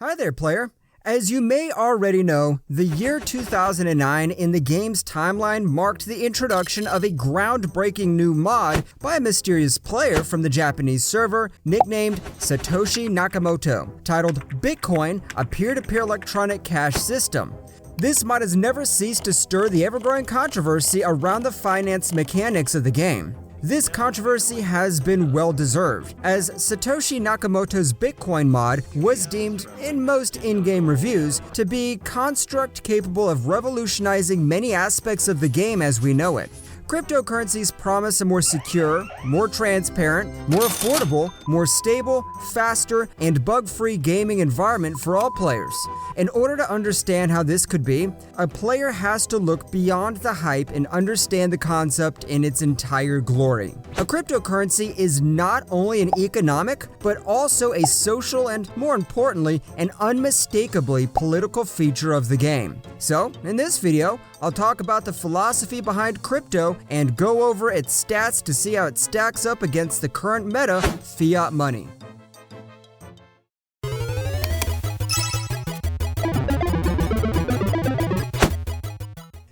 Hi there, player. As you may already know, the year 2009 in the game's timeline marked the introduction of a groundbreaking new mod by a mysterious player from the Japanese server nicknamed Satoshi Nakamoto, titled Bitcoin, a peer-to-peer electronic cash system. This mod has never ceased to stir the ever-growing controversy around the finance mechanics of the game. This controversy has been well-deserved, as Satoshi Nakamoto's Bitcoin mod was deemed, in most in-game reviews, to be a construct capable of revolutionizing many aspects of the game as we know it. Cryptocurrencies promise a more secure, more transparent, more affordable, more stable, faster, and bug-free gaming environment for all players. In order to understand how this could be, a player has to look beyond the hype and understand the concept in its entire glory. A cryptocurrency is not only an economic, but also a social and, more importantly, an unmistakably political feature of the game. So, in this video, I'll talk about the philosophy behind crypto and go over its stats to see how it stacks up against the current meta, fiat money.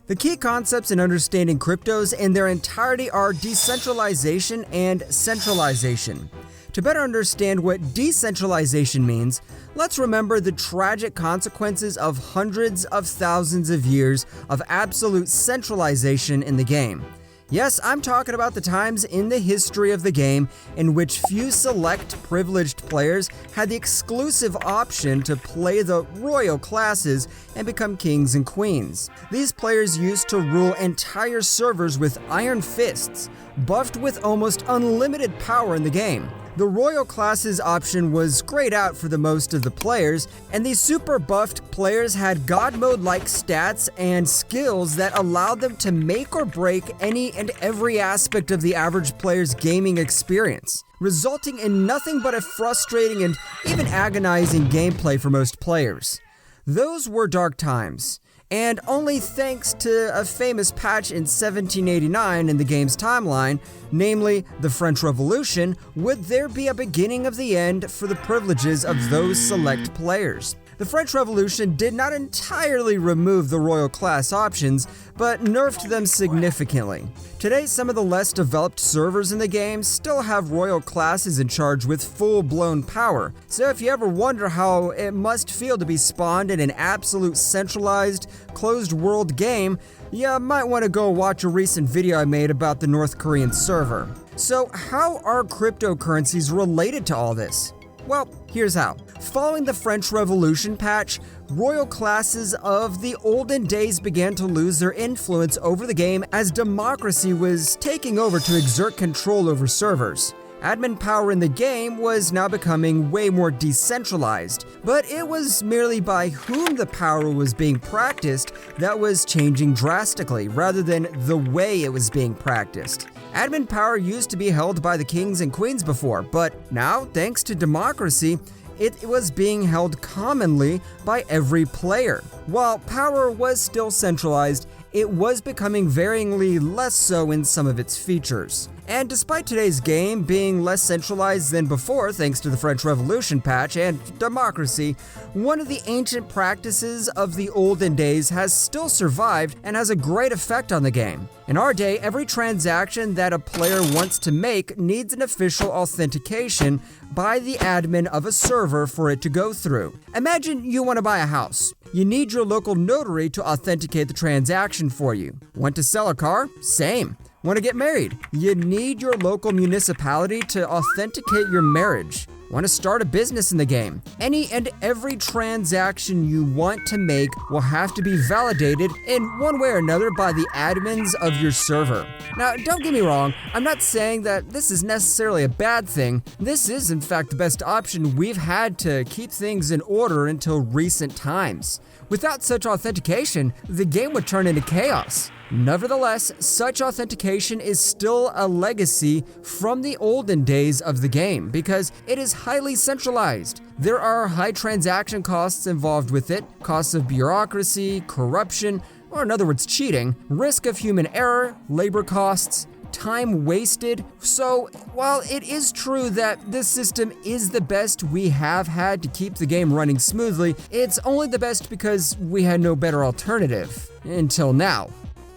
The key concepts in understanding cryptos in their entirety are decentralization and centralization. To better understand what decentralization means, let's remember the tragic consequences of hundreds of thousands of years of absolute centralization in the game. Yes, I'm talking about the times in the history of the game in which few select privileged players had the exclusive option to play the royal classes and become kings and queens. These players used to rule entire servers with iron fists, buffed with almost unlimited power in the game. The royal classes option was grayed out for the most of the players, and these super buffed players had god mode-like stats and skills that allowed them to make or break any and every aspect of the average player's gaming experience, resulting in nothing but a frustrating and even agonizing gameplay for most players. Those were dark times. And only thanks to a famous patch in 1789 in the game's timeline, namely the French Revolution, would there be a beginning of the end for the privileges of those select players. The French Revolution did not entirely remove the royal class options, but nerfed them significantly. Today, some of the less developed servers in the game still have royal classes in charge with full-blown power, so if you ever wonder how it must feel to be spawned in an absolute centralized, closed-world game, you might want to go watch a recent video I made about the North Korean server. So how are cryptocurrencies related to all this? Well, here's how. Following the French Revolution patch, royal classes of the olden days began to lose their influence over the game as democracy was taking over to exert control over servers. Admin power in the game was now becoming way more decentralized, but it was merely by whom the power was being practiced that was changing drastically, rather than the way it was being practiced. Admin power used to be held by the kings and queens before, but now, thanks to democracy, it was being held commonly by every player. While power was still centralized, it was becoming varyingly less so in some of its features. And despite today's game being less centralized than before thanks to the French Revolution patch and democracy, one of the ancient practices of the olden days has still survived and has a great effect on the game. In our day, every transaction that a player wants to make needs an official authentication by the admin of a server for it to go through. Imagine you want to buy a house. You need your local notary to authenticate the transaction for you. Want to sell a car? Same. Want to get married? You need your local municipality to authenticate your marriage. Want to start a business in the game? Any and every transaction you want to make will have to be validated in one way or another by the admins of your server. Now, don't get me wrong, I'm not saying that this is necessarily a bad thing. This is, in fact, the best option we've had to keep things in order until recent times. Without such authentication, the game would turn into chaos. Nevertheless, such authentication is still a legacy from the olden days of the game because it is highly centralized. There are high transaction costs involved with it, costs of bureaucracy, corruption, or in other words cheating, risk of human error, labor costs, time wasted. So, while it is true that this system is the best we have had to keep the game running smoothly, it's only the best because we had no better alternative. Until now.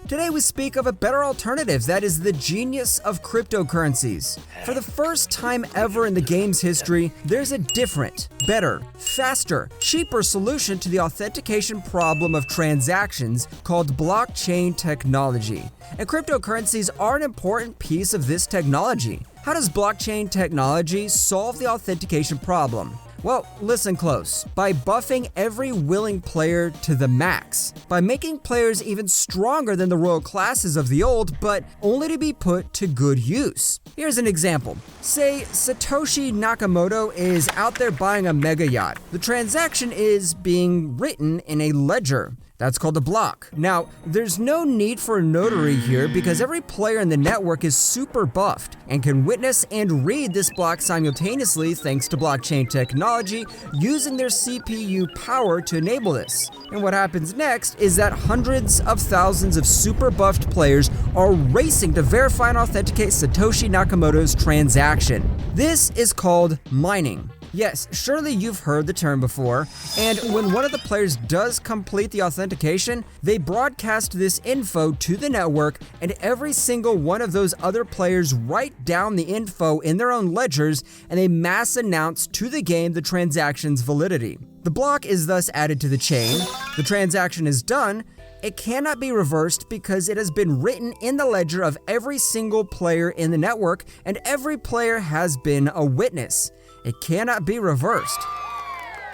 Today we speak of a better alternative that is the genius of cryptocurrencies. For the first time ever in the game's history, there's a different, better, faster, cheaper solution to the authentication problem of transactions called blockchain technology. And cryptocurrencies are an important piece of this technology. How does blockchain technology solve the authentication problem? Well, listen close. By buffing every willing player to the max. By making players even stronger than the royal classes of the old, but only to be put to good use. Here's an example. Say Satoshi Nakamoto is out there buying a mega yacht. The transaction is being written in a ledger. That's called a block. Now, there's no need for a notary here because every player in the network is super buffed and can witness and read this block simultaneously thanks to blockchain technology using their CPU power to enable this. And what happens next is that hundreds of thousands of super buffed players are racing to verify and authenticate Satoshi Nakamoto's transaction. This is called mining. Yes, surely you've heard the term before, and when one of the players does complete the authentication, they broadcast this info to the network, and every single one of those other players write down the info in their own ledgers, and they mass announce to the game the transaction's validity. The block is thus added to the chain, the transaction is done, it cannot be reversed because it has been written in the ledger of every single player in the network, and every player has been a witness. It cannot be reversed.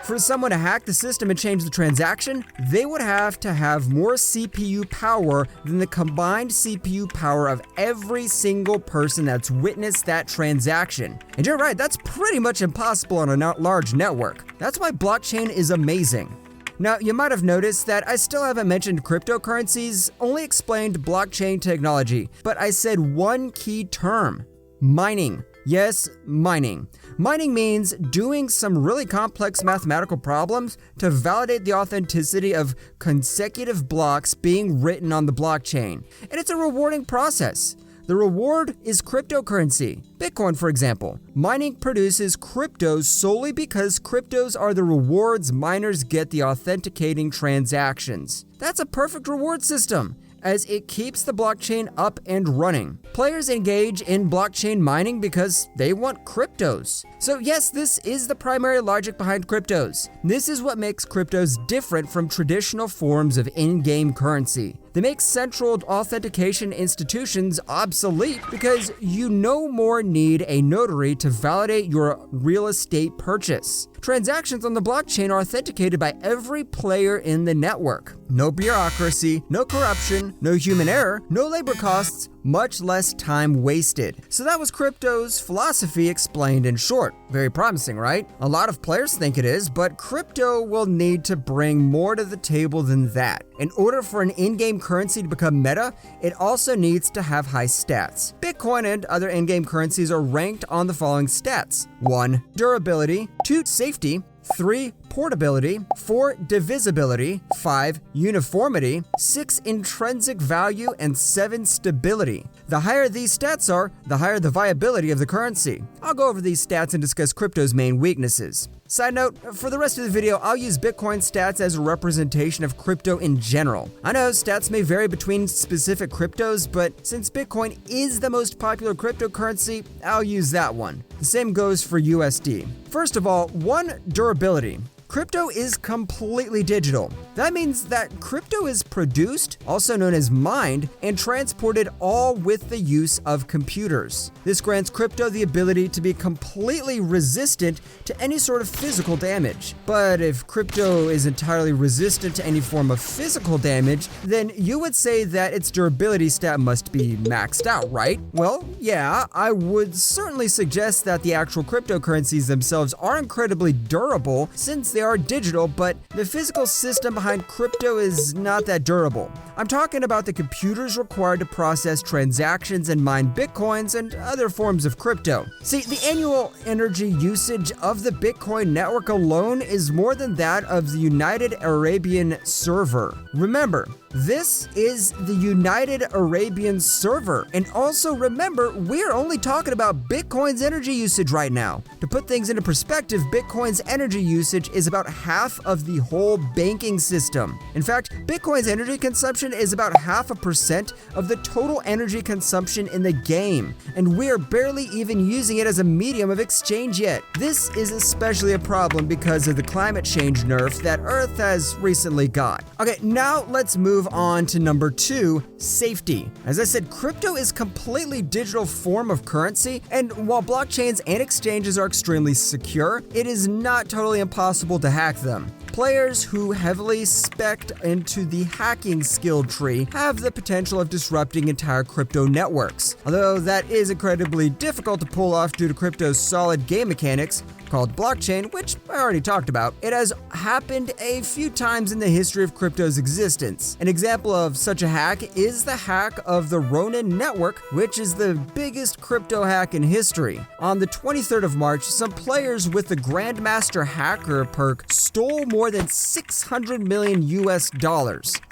For someone to hack the system and change the transaction, they would have to have more CPU power than the combined CPU power of every single person that's witnessed that transaction. And you're right, that's pretty much impossible on a large network. That's why blockchain is amazing. Now, you might have noticed that I still haven't mentioned cryptocurrencies, only explained blockchain technology, but I said one key term: mining. Yes, mining. Mining means doing some really complex mathematical problems to validate the authenticity of consecutive blocks being written on the blockchain. And it's a rewarding process. The reward is cryptocurrency. Bitcoin, for example. Mining produces cryptos solely because cryptos are the rewards miners get the authenticating transactions. That's a perfect reward system, as it keeps the blockchain up and running. Players engage in blockchain mining because they want cryptos. So yes, this is the primary logic behind cryptos. This is what makes cryptos different from traditional forms of in-game currency. They make central authentication institutions obsolete because you no more need a notary to validate your real estate purchase. Transactions on the blockchain are authenticated by every player in the network. No bureaucracy, no corruption, no human error, no labor costs, much less time wasted. So that was crypto's philosophy explained in short. Very promising, right? A lot of players think it is, but crypto will need to bring more to the table than that. In order for an in-game currency to become meta, it also needs to have high stats. Bitcoin and other in-game currencies are ranked on the following stats: 1. Durability, 2. Safety, 3. Portability, 4. Divisibility, 5. Uniformity, 6. Intrinsic value, and 7. Stability. The higher these stats are, the higher the viability of the currency. I'll go over these stats and discuss crypto's main weaknesses. Side note, for the rest of the video, I'll use Bitcoin stats as a representation of crypto in general. I know stats may vary between specific cryptos, but since Bitcoin is the most popular cryptocurrency, I'll use that one. The same goes for USD. First of all, 1. Durability. Crypto is completely digital. That means that crypto is produced, also known as mined, and transported all with the use of computers. This grants crypto the ability to be completely resistant to any sort of physical damage. But if crypto is entirely resistant to any form of physical damage, then you would say that its durability stat must be maxed out, right? Well, yeah, I would certainly suggest that the actual cryptocurrencies themselves are incredibly durable since they are digital, but the physical system behind crypto is not that durable. I'm talking about the computers required to process transactions and mine bitcoins and other forms of crypto. See, the annual energy usage of the Bitcoin network alone is more than that of the United Arabian server. Remember, This is the United Arabian server. And also remember, we're only talking about Bitcoin's energy usage right now. To put things into perspective, Bitcoin's energy usage is about half of the whole banking system. In fact, Bitcoin's energy consumption is about 0.5% of the total energy consumption in the game. And we're barely even using it as a medium of exchange yet. This is especially a problem because of the climate change nerf that Earth has recently got. Okay, now let's move on to number 2, safety. As I said, crypto is a completely digital form of currency, and while blockchains and exchanges are extremely secure, it is not totally impossible to hack them. Players who heavily spec into the hacking skill tree have the potential of disrupting entire crypto networks. Although that is incredibly difficult to pull off due to crypto's solid game mechanics, called blockchain, which I already talked about. It has happened a few times in the history of crypto's existence. An example of such a hack is the hack of the Ronin network, which is the biggest crypto hack in history. On the 23rd of March, some players with the Grandmaster Hacker perk stole more than $600 million US.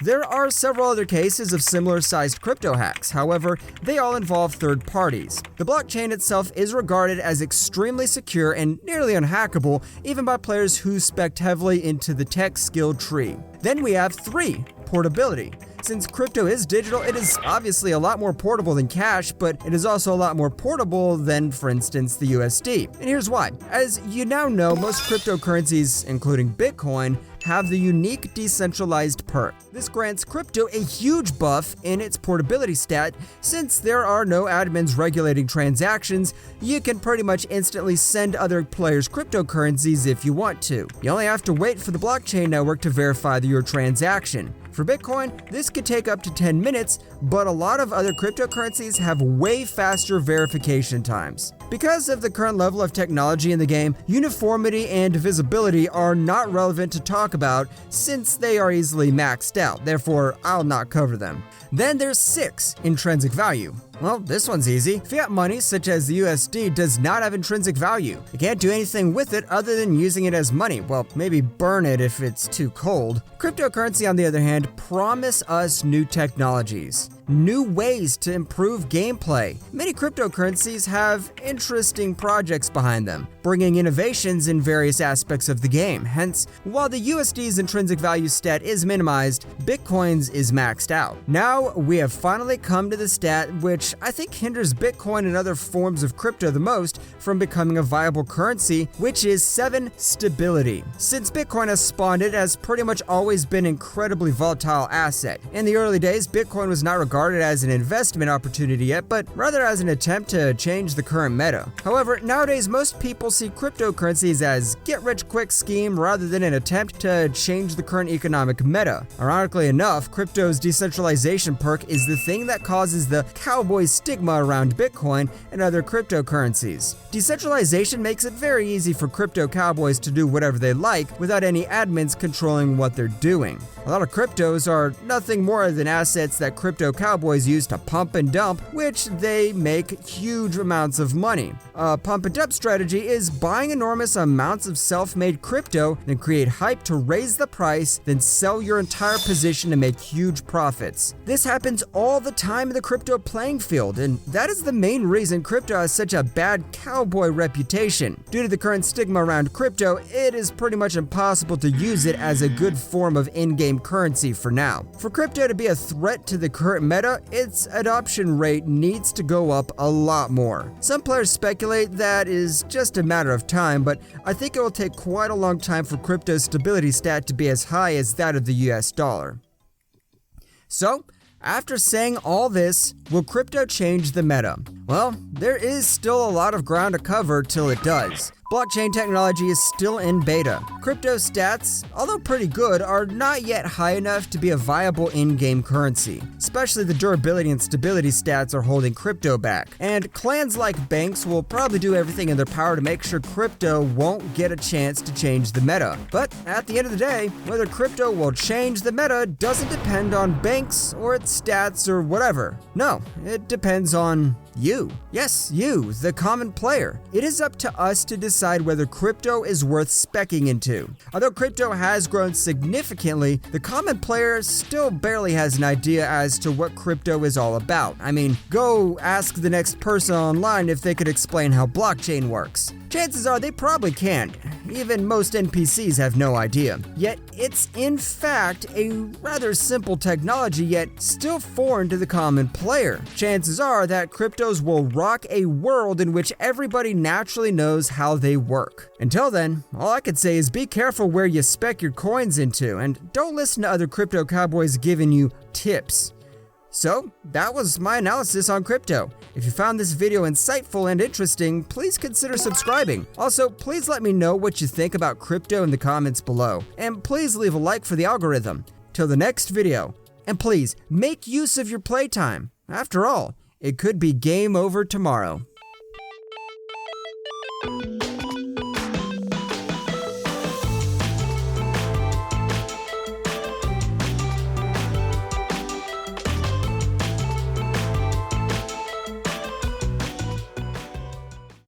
There are several other cases of similar sized crypto hacks, however, they all involve third parties. The blockchain itself is regarded as extremely secure and nearly unhackable, even by players who spec heavily into the tech skill tree. Then we have 3, portability. Since crypto is digital, it is obviously a lot more portable than cash, but it is also a lot more portable than, for instance, the USD. And here's why. As you now know, most cryptocurrencies, including Bitcoin, have the unique decentralized perk. This grants crypto a huge buff in its portability stat. Since there are no admins regulating transactions, you can pretty much instantly send other players cryptocurrencies if you want to. You only have to wait for the blockchain network to verify your transaction. For Bitcoin, this could take up to 10 minutes, but a lot of other cryptocurrencies have way faster verification times. Because of the current level of technology in the game, uniformity and divisibility are not relevant to talk about since they are easily maxed out, therefore I'll not cover them. Then there's 6, intrinsic value. Well, this one's easy. Fiat money, such as the USD, does not have intrinsic value. You can't do anything with it other than using it as money. Well, maybe burn it if it's too cold. Cryptocurrency, on the other hand, promise us new technologies, new ways to improve gameplay. Many cryptocurrencies have interesting projects behind them, bringing innovations in various aspects of the game. Hence, while the USD's intrinsic value stat is minimized, Bitcoin's is maxed out. Now, we have finally come to the stat which I think hinders Bitcoin and other forms of crypto the most from becoming a viable currency, which is 7, stability. Since Bitcoin has spawned, it has pretty much always been an incredibly volatile asset. In the early days, Bitcoin was not regarded as an investment opportunity yet, but rather as an attempt to change the current meta. However, nowadays most people see cryptocurrencies as get-rich-quick scheme rather than an attempt to change the current economic meta. Ironically enough, crypto's decentralization perk is the thing that causes the cowboy stigma around Bitcoin and other cryptocurrencies. Decentralization makes it very easy for crypto cowboys to do whatever they like without any admins controlling what they're doing. A lot of cryptos are nothing more than assets that crypto cowboys use to pump and dump, which they make huge amounts of money. A pump and dump strategy is buying enormous amounts of self-made crypto, then create hype to raise the price, then sell your entire position to make huge profits. This happens all the time in the crypto playing field, and that is the main reason crypto has such a bad cowboy reputation. Due to the current stigma around crypto, it is pretty much impossible to use it as a good form of in-game currency for now. For crypto to be a threat to the current meta, its adoption rate needs to go up a lot more. Some players speculate that is just a matter of time, but I think it will take quite a long time for crypto's stability stat to be as high as that of the US dollar. So, after saying all this, will crypto change the meta? Well, there is still a lot of ground to cover till it does. Blockchain technology is still in beta. Crypto stats, although pretty good, are not yet high enough to be a viable in-game currency. Especially the durability and stability stats are holding crypto back. And clans like banks will probably do everything in their power to make sure crypto won't get a chance to change the meta. But at the end of the day, whether crypto will change the meta doesn't depend on banks or its stats or whatever. No, it depends on You. Yes, you, the common player. It is up to us to decide whether crypto is worth speccing into. Although crypto has grown significantly, the common player still barely has an idea as to what crypto is all about. I mean, go ask the next person online if they could explain how blockchain works. Chances are they probably can't. Even most NPCs have no idea. Yet it's in fact a rather simple technology, yet still foreign to the common player. Chances are that cryptos will rock a world in which everybody naturally knows how they work. Until then, all I could say is be careful where you spec your coins into, and don't listen to other crypto cowboys giving you tips. So, that was my analysis on crypto. If you found this video insightful and interesting, please consider subscribing. Also, please let me know what you think about crypto in the comments below. And please leave a like for the algorithm. Till the next video. And please, make use of your playtime. After all, it could be game over tomorrow.